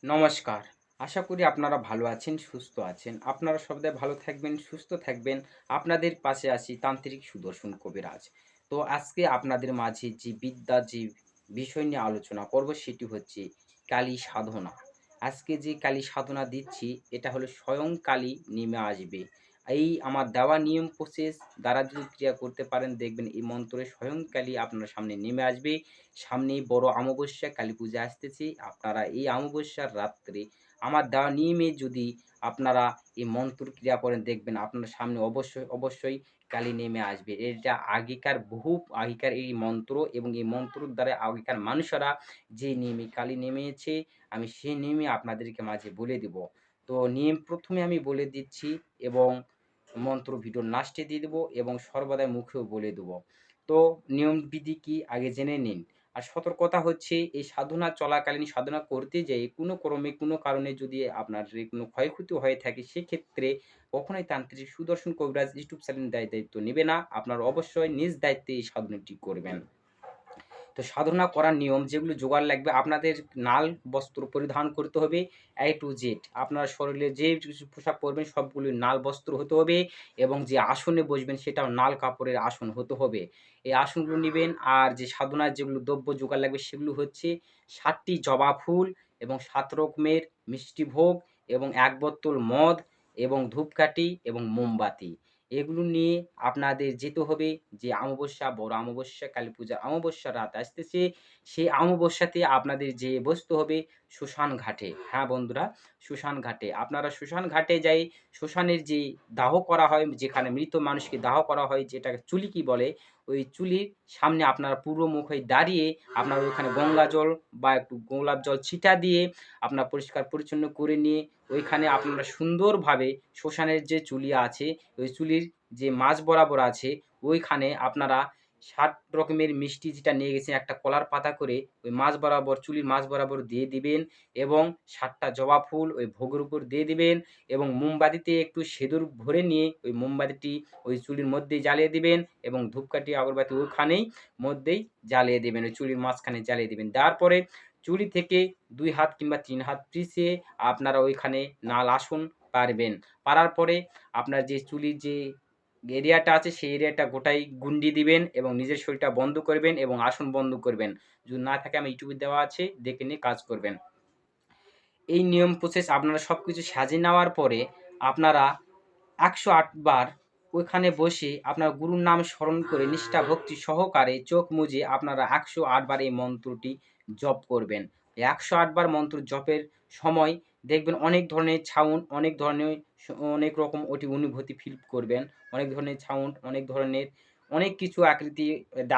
নমস্কার। আশা করি আপনারা ভালো আছেন, সুস্থ আছেন। আপনারা সবাই ভালো থাকবেন, সুস্থ থাকবেন। আপনাদের পাশে আছি তান্ত্রিক সুদর্শন কবিরাজ। তো আজকে আপনাদের মাঝে যে বিদ্যা যে বিষয় নিয়ে আলোচনা করব সেটি হচ্ছে কালী সাধনা। আজকে যে কালী সাধনা দিচ্ছি এটা হলো স্বয়ং কালী নেমে আসবে। এই আমার দেওয়া নিয়ম প্রসেস দ্বারা যদি ক্রিয়া করতে পারেন দেখবেন এই মন্ত্রে স্বয়ং কালী আপনার সামনে নেমে আসবে। সামনেই বড় অমাবস্যা কালীপূজা আসতেছে। আপনারা এই অমাবস্যার রাত্রে আমার দেওয়া নিয়মে যদি আপনারা এই মন্ত্র ক্রিয়া করেন দেখবেন আপনার সামনে অবশ্যই কালী নেমে আসবে। এটা আগেকার বহু আগেকার এই মন্ত্র এবং এই মন্ত্রর দ্বারা আগেকার মানুষেরা যে নিয়মে কালী নেমেছে আমি সেই নিয়মে আপনাদেরকে মাঝে বলে দিব। তো নিয়ম ১ম এ আমি বলে দিচ্ছি এবং মন্ত্র ভিডিওর লাস্টে দিয়ে দেব এবং সর্বদাই মুখেও বলে দেব। তো নিয়ম বিধি কি আগে জেনে নিন। আর সতর্কতা হচ্ছে এই সাধনা চলাকালীন সাধনা করতে যেয়ে কোনো ক্রমে কোনো কারণে যদি আপনার কোনো ক্ষয়ক্ষতি হয়ে থাকে সেক্ষেত্রে কখনোই তান্ত্রিক সুদর্শন কবিরাজ ইউটিউব চ্যানেল দায়িত্ব নেবে না। আপনারা অবশ্যই নিজ দায়িত্বে এই সাধনাটি করবেন। তো সাধনা করার নিয়ম যেগুলো জোগাড় লাগবে আপনাদের লাল বস্ত্র পরিধান করতে হবে A to Z। আপনার শরীরে যে পোশাক পরবেন সবগুলো লাল বস্ত্র হতে হবে এবং যে আসনে বসবেন সেটাও লাল কাপড়ের আসন হতে হবে। এই আসনগুলো নিবেন আর যে সাধনার যেগুলো দ্রব্য জোগাড় লাগবে সেগুলো হচ্ছে ৭ টি জবা ফুল এবং ৭ রকমের মিষ্টি ভোগ এবং ১ বোতল মদ এবং ধূপকাঠি এবং মোমবাতি। এগুলো নিয়ে আপনাদের যেতে হবে যে অমাবস্যা, বড় অমাবস্যা, কালীপূজার অমাবস্যার রাত আসতেছে। সেই অমাবস্যাতে আপনাদের যেয়ে বসতে হবে শ্মশান ঘাটে। হ্যাঁ বন্ধুরা, শ্মশান ঘাটে। আপনারা শ্মশান ঘাটে যাই শ্মশানের যে দাহ করা হয়, যেখানে মৃত মানুষকে দাহ করা হয় যেটাকে চুলিকি বলে, ওই চুলির সামনে আপনারা পূর্বমুখ হয়ে দাঁড়িয়ে আপনারা ওইখানে গঙ্গা জল বা একটু গোলাপ জল ছিটা দিয়ে আপনার পরিষ্কার পরিচ্ছন্ন করে নিয়ে ওইখানে আপনারা সুন্দরভাবে শ্মশানের যে চুলি আছে ওই চুলির যে মাঝ বরাবর আছে ওইখানে আপনারা ৭ রকমের মিষ্টি যেটা নিয়ে গেছেন একটা কলার পাতা করে ওই মাঝ বরাবর চুলির মাঝ বরাবর দিয়ে দিবেন এবং ৭ টা জবা ফুল ওই ভোগের উপর দিয়ে দিবেন এবং মোমবাতিতে একটু সিঁদুর ভরে নিয়ে ওই মোমবাতিটি ওই চুলির মধ্যেই জ্বালিয়ে দিবেন এবং ধূপকাঠি আগরবাতি ওখানেই মধ্যেই জ্বালিয়ে দিবেন। ওই চুলির মাঝখানে জ্বালিয়ে দিবেন। দেওয়ার পরে চুলি থেকে ২ হাত কিংবা ৩ হাত পিছিয়ে আপনারা ওইখানে নাল আসন পারবেন। পারার পরে আপনার যে চুলির যে এরিয়াটা আছে সেই এরিয়াটা গোটাই গুন্ডি দিবেন এবং নিজের শরীরটা বন্ধ করবেন এবং আসন বন্ধ করবেন। যদি না থাকে আমি ইউটিউবে দেওয়া আছে দেখে নিয়ে কাজ করবেন। এই নিয়ম প্রসেস আপনারা সবকিছু সাজিয়ে নেওয়ার পরে আপনারা ১০৮ বার ওইখানে বসে আপনার গুরুর নাম স্মরণ করে নিষ্ঠা ভক্তি সহকারে চোখ মুজে আপনারা ১০৮ বার এই মন্ত্রটি জপ করবেন। ১০৮ বার মন্ত্র জপের সময় দেখবেন অনেক ধরনের সাউন্ড, অনেক রকম অনুভূতি ফিল করবেন। অনেক ধরনের সাউন্ড, অনেক কিছু আকৃতি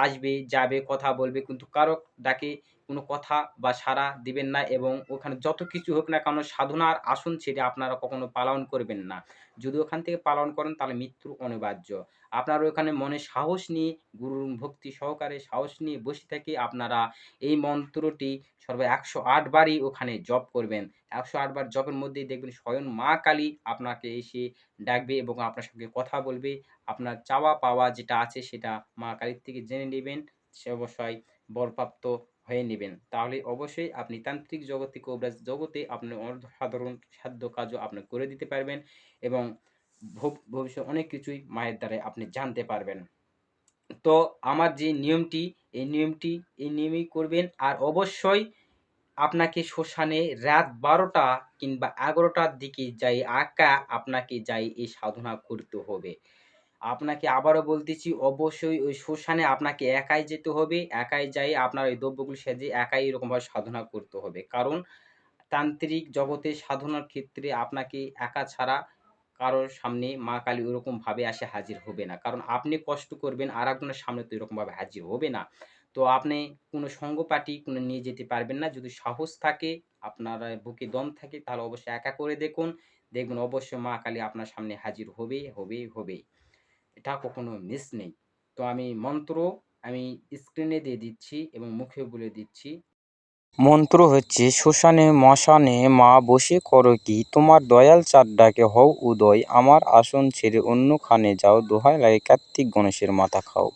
আসবে, যাবে, কথা বলবে কিন্তু কারো ডাকে কোনো কথা বা সাড়া দিবেন না এবং ওখানে যত কিছু হোক না কেন সাধনার আসন ছেড়ে আপনারা কখনো পালন করবেন না। যদি ওখান থেকে পালন করেন তাহলে মৃত্যু অনিবার্য। আপনারা ওখানে মনে সাহস নিয়ে গুরুর ভক্তি সহকারে সাহস নিয়ে বসে থেকে আপনারা এই মন্ত্রটি ১০৮ বারই ওখানে জপ করবেন। ১০৮ বার জপের মধ্যেই দেখবেন স্বয়ং মা কালী আপনাকে এসে ডাকবে এবং আপনার সঙ্গে কথা বলবে। আপনার চাওয়া পাওয়া যেটা আছে সেটা মা কালীর থেকে জেনে নিবেন। সে অবশ্যই বরপ্রাপ্ত হয়ে নিবেন। তাহলে অবশ্যই আপনি তান্ত্রিক জগতে কবিরাজ জগতে আপনি অসাধারণ সাধ্য কাজও আপনি করে দিতে পারবেন এবং ভবিষ্যৎ অনেক কিছুই মায়ের দ্বারাই আপনি জানতে পারবেন। তো আমার যে নিয়মটি, এই নিয়মেই করবেন। আর অবশ্যই আপনাকে শ্মশানে রাত ১২টা কিংবা ১১টার দিকে আপনাকে যাই এই সাধনা করতে হবে। আপনাকে আবারও বলতেছি অবশ্যই ওই শ্মশানে আপনাকে একাই যেতে হবে। একাই যাই আপনার ওই দ্রব্যগুলো সেজে একাই এরকমভাবে সাধনা করতে হবে। কারণ তান্ত্রিক জগতে সাধনার ক্ষেত্রে আপনাকে একা ছাড়া কারোর সামনে মা কালী ওরকমভাবে এসে হাজির হবে না। কারণ আপনি কষ্ট করবেন আরেকজনের সামনে তো এরকমভাবে হাজির হবে না। তো আপনি কোনো সঙ্গপাটি নিয়ে যেতে পারবেন না। যদি সাহস থাকে, আপনার বুকে দম থাকে তাহলে অবশ্যই একা করে দেখুন। দেখবেন অবশ্যই মা কালী আপনার সামনে হাজির হবেই। এটা কখনো মিস নেই। তো আমি স্ক্রিনে দিয়ে দিচ্ছি এবং মুখেও বলে দিচ্ছি। মন্ত্র হচ্ছে শ্মশানে মশানে মা বসে করো কি তোমার দয়াল চাঁদ ডাকে হও উদয় আমার আসন ছেড়ে অন্যখানে যাও দোহাই লাগে কার্তিক গণেশের মাথা খাও।